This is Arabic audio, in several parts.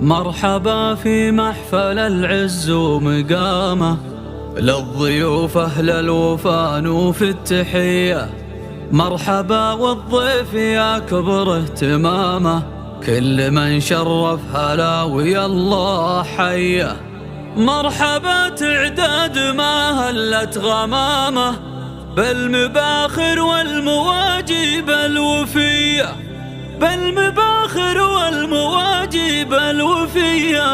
مرحبا في محفل العز ومقامه، للضيوف أهل الوفا نوف التحية. مرحبا والضيف يا كبر اهتمامه، كل من شرف هلا ويا الله حيه. مرحبا تعداد ما هلت غمامه، بالمباخر والمواجب الوفيه، بالمباخر والمواجب الوفيه.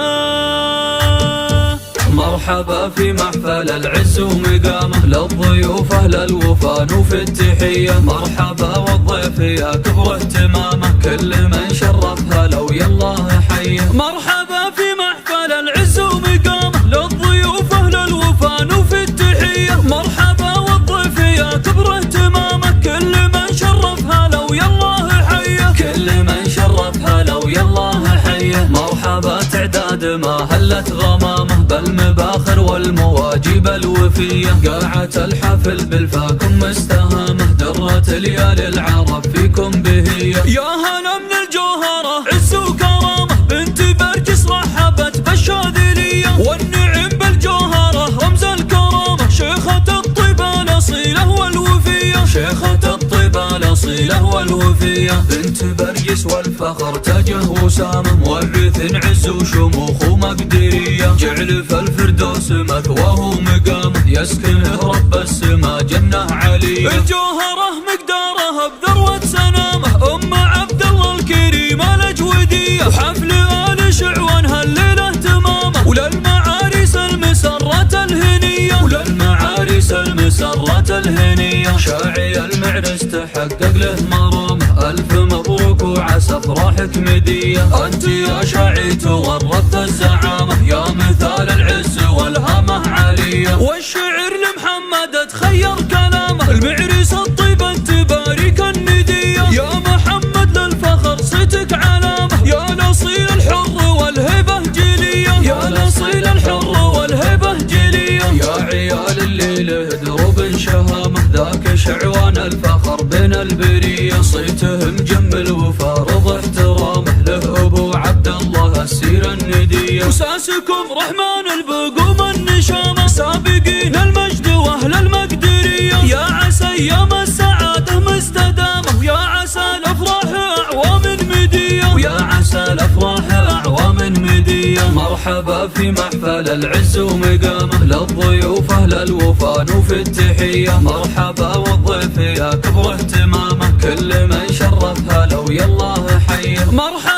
مرحبا في محفل العز ومقامه، للضيوف أهل الوفا نوف التحية. مرحبا والضيف يا كبر اهتمامه، كل من شرف هلا ويا الله حيه. مرحبا في محفل العز ومقامه، للضيوف أهل الوفا نوف التحية. مرحبا والضيف يا كبر اهتمامه، كل من شرف هلا ويا الله حيه، كل من شرف هلا ويا الله حيه. مرحبا تعداد ما هلت غمامه، بالمباخر والمواجب الوفية. قاعة الحفل بالفاكم مستهامة، درة ليالي العرب فيكم بهية. يا هلا من الجوهرة عز وكرامة، بنت برجس رحبت بالشاذلية. والنعم بالجوهرة رمز الكرامة، شيخة الطيب الأصيلة والوفية، شيخة الطيب الأصيلة والوفية. بنت برجس والفخر تاجه وسامة، مورث عز وشموخ ومقدرية. جعل في الفردوس مثواه مقامه، يسكنه رب السما جنة علية. الجوهرة مقدارها بذروة سنامه، أم عبد الله الكريمة الأجودية. وحفل آل شعوان هالليلة تمامه، وللمعاريس المسرة الهنية، وللمعاريس المسرة الهنية. شاعي المعرس تحقق له مرامه، ألف مبروك وعسى افراحك مدية. أنت يا شاعي تورثت الزعامة، يا مثال العز والهامة علية. والشعر لمحمد تخير كلامه، المعرس الطيب انت بارك الندية. يا محمد للفخر صيتك علامة، يا الأصيل الحر والهبة جلية، يا الأصيل الحر والهبة جلية. يا عيال اللي له دروب شهامة، ذاك شعوان الفخر بين البرية. صيته مجمل وفارض احترامه، له ابو عبد الله السيرة الندية. وساسكم رحمن البقوم النشامة، سابقين المجد واهل المقدرية. يا عسى ايام السعادة مستدامة، ويا عسى الافراح اعوام مدية، ويا عسى الافراح اعوام مدية. مرحبا في محفل العز ومقامه، للضيوف اهل الوفا نوف التحية. مرحبا والضيف يا كبر اهتمامه، كل من شرف هلا ويا الله حيه. مرحبا